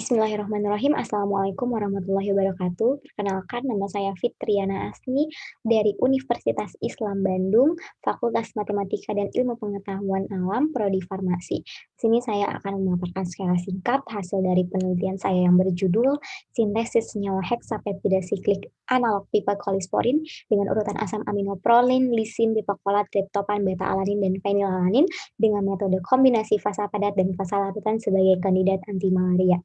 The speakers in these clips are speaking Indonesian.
Bismillahirrahmanirrahim. Assalamualaikum warahmatullahi wabarakatuh. Perkenalkan, nama saya Fitriana Asni dari Universitas Islam Bandung, Fakultas Matematika dan Ilmu Pengetahuan Alam, Prodi Farmasi. Di sini saya akan memaparkan secara singkat hasil dari penelitian saya yang berjudul Sintesis Senyawa Heksapeptida Siklik Analog Pipakolisporin dengan urutan asam amino prolin, lisin, pipakolat, triptopan, beta-alanin, dan fenilalanin dengan metode kombinasi fasa padat dan fasa larutan sebagai kandidat anti malaria.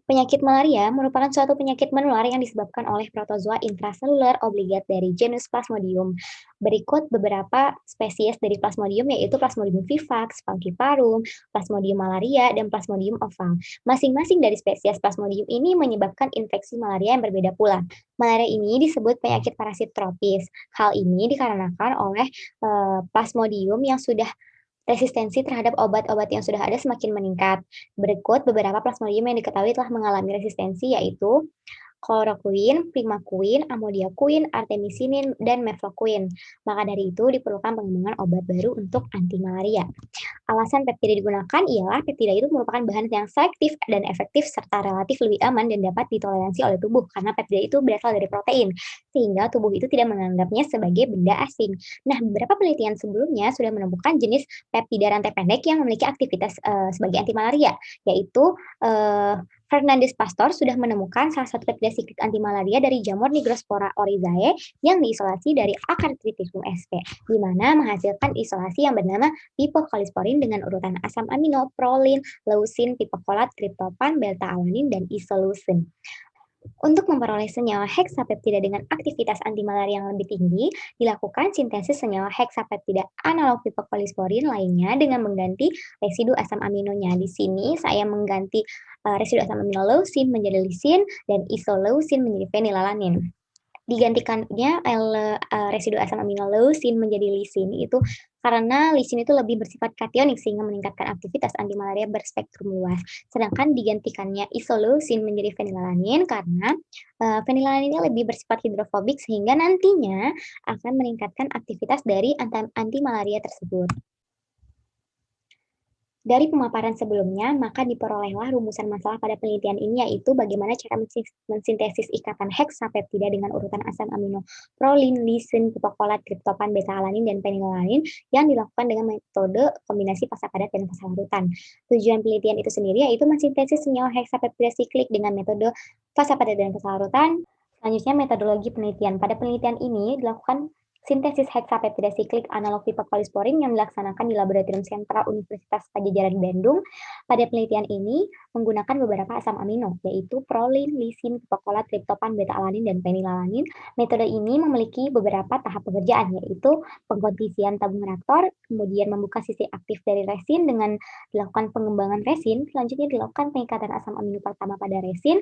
Penyakit malaria merupakan suatu penyakit menular yang disebabkan oleh protozoa intraseluler obligat dari genus Plasmodium. Berikut beberapa spesies dari Plasmodium, yaitu Plasmodium vivax, falciparum, Plasmodium malaria, dan Plasmodium oval. Masing-masing dari spesies Plasmodium ini menyebabkan infeksi malaria yang berbeda pula. Malaria ini disebut penyakit parasit tropis. Hal ini dikarenakan oleh Plasmodium yang sudah resistensi terhadap obat-obat yang sudah ada semakin meningkat. Berikut beberapa plasmodium yang diketahui telah mengalami resistensi, yaitu klorokuin, primakuin, amodiakuin, artemisinin, dan meflokuin. Maka dari itu diperlukan pengembangan obat baru untuk anti malaria. Alasan peptida digunakan ialah peptida itu merupakan bahan yang selektif dan efektif serta relatif lebih aman dan dapat ditoleransi oleh tubuh karena peptida itu berasal dari protein, sehingga tubuh itu tidak menganggapnya sebagai benda asing. Nah, beberapa penelitian sebelumnya sudah menemukan jenis peptida rantai pendek yang memiliki aktivitas sebagai anti malaria, yaitu Fernandez Pastor sudah menemukan salah satu peptida siklik anti malaria dari jamur Nigrospora oryzae yang diisolasi dari akar Triticum sp, di mana menghasilkan isolasi yang bernama pipokolisporin dengan urutan asam amino, prolin, leusin, pipakolat, triptopan, beta-alanin, dan isoleucin. Untuk memperoleh senyawa heksapeptida dengan aktivitas anti malaria yang lebih tinggi, dilakukan sintesis senyawa heksapeptida analog pipokolisporin lainnya dengan mengganti residu asam aminonya. Di sini saya mengganti residu asam amino leusin menjadi lisin dan isoleucin menjadi fenilalanin. Digantikannya residu asam amino leusin menjadi lisin itu karena lisin itu lebih bersifat kationik sehingga meningkatkan aktivitas anti malaria berspektrum luas. Sedangkan digantikannya isoleucin menjadi fenilalanin karena fenilalaninnya lebih bersifat hidrofobik sehingga nantinya akan meningkatkan aktivitas dari anti malaria tersebut. Dari pemaparan sebelumnya, maka diperolehlah rumusan masalah pada penelitian ini, yaitu bagaimana cara mensintesis ikatan heksapeptida dengan urutan asam amino prolin, lisin, pipakolat, triptopan, beta-alanin, dan fenilalanin yang dilakukan dengan metode kombinasi fasa padat dan fasa larutan. Tujuan penelitian itu sendiri yaitu mensintesis senyawa heksapeptida siklik dengan metode fasa padat dan fasa larutan. Selanjutnya, metodologi penelitian. Pada penelitian ini dilakukan sintesis heksapeptida siklik analog pipakolisporin yang dilaksanakan di Laboratorium Sentral Universitas Padjadjaran Bandung. Pada penelitian ini menggunakan beberapa asam amino, yaitu prolin, lisin, pipakolat, triptopan, beta-alanin, dan fenilalanin. Metode ini memiliki beberapa tahap pengerjaan, yaitu pengkondisian tabung reaktor, kemudian membuka sisi aktif dari resin dengan dilakukan pengembangan resin, selanjutnya dilakukan pengikatan asam amino pertama pada resin,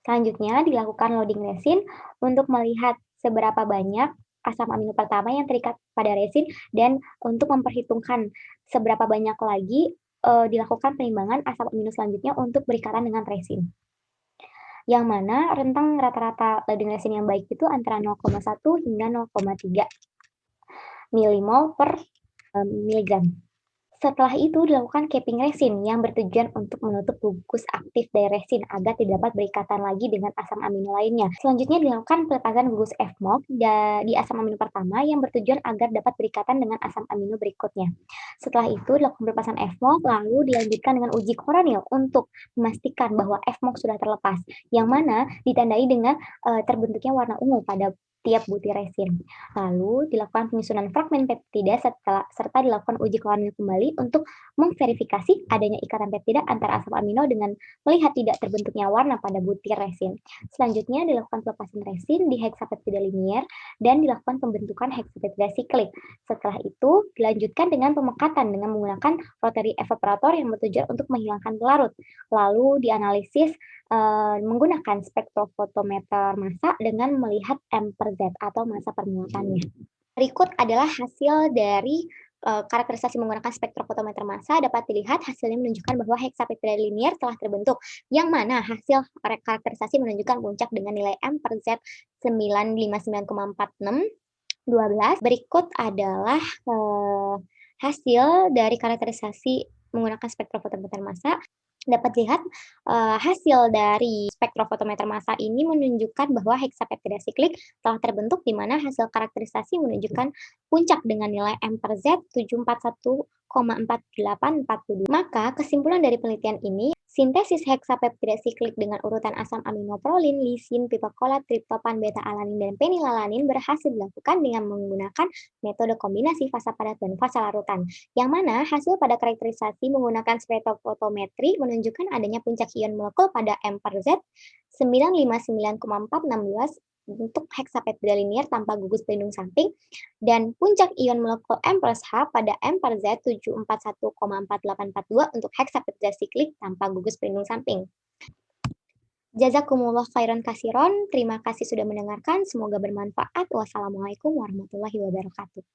selanjutnya dilakukan loading resin untuk melihat seberapa banyak asam amino pertama yang terikat pada resin dan untuk memperhitungkan seberapa banyak lagi dilakukan penimbangan asam amino selanjutnya untuk berikatan dengan resin. Yang mana rentang rata-rata loading resin yang baik itu antara 0,1 hingga 0,3 milimol per miligram. Setelah itu dilakukan capping resin yang bertujuan untuk menutup gugus aktif dari resin agar tidak dapat berikatan lagi dengan asam amino lainnya. Selanjutnya dilakukan pelepasan gugus FMOC di asam amino pertama yang bertujuan agar dapat berikatan dengan asam amino berikutnya. Setelah itu dilakukan pelepasan FMOC lalu dilanjutkan dengan uji koronil untuk memastikan bahwa FMOC sudah terlepas, yang mana ditandai dengan terbentuknya warna ungu pada tiap butir resin. Lalu dilakukan penyusunan fragmen peptida serta dilakukan uji koronil kembali untuk memverifikasi adanya ikatan peptida antara asam amino dengan melihat tidak terbentuknya warna pada butir resin. Selanjutnya dilakukan pelepasan resin di heksapeptida linier dan dilakukan pembentukan heksapeptida siklik. Setelah itu dilanjutkan dengan pemekatan dengan menggunakan rotary evaporator yang bertujuan untuk menghilangkan pelarut. Lalu dianalisis menggunakan spektrofotometer massa dengan melihat M per Z atau massa permuatannya. Berikut adalah hasil dari karakterisasi menggunakan spektrofotometer massa. Dapat dilihat hasilnya menunjukkan bahwa heksapeptida linier telah terbentuk, yang mana hasil karakterisasi menunjukkan puncak dengan nilai M per Z 959,4612. Berikut adalah hasil dari karakterisasi menggunakan spektrofotometer massa. Dapat dilihat, hasil dari spektrofotometer massa ini menunjukkan bahwa heksapeptida siklik telah terbentuk di mana hasil karakterisasi menunjukkan puncak dengan nilai M per Z 741,4842. Maka kesimpulan dari penelitian ini, sintesis heksapeptida siklik dengan urutan asam amino prolin, lisin, piperkolat, triptopan, beta-alanin, dan penilalanin berhasil dilakukan dengan menggunakan metode kombinasi fasa padat dan fasa larutan. Yang mana hasil pada karakterisasi menggunakan spektrofotometri menunjukkan adanya puncak ion molekul pada M per Z 959,416 untuk heksapeptida linier tanpa gugus pelindung samping dan puncak ion molekul M plus H pada M per Z 741,4842 untuk heksapeptida siklik tanpa gugus pelindung samping. Jazakumullah khairan kasiron. Terima kasih sudah mendengarkan. Semoga bermanfaat. Wassalamualaikum warahmatullahi wabarakatuh.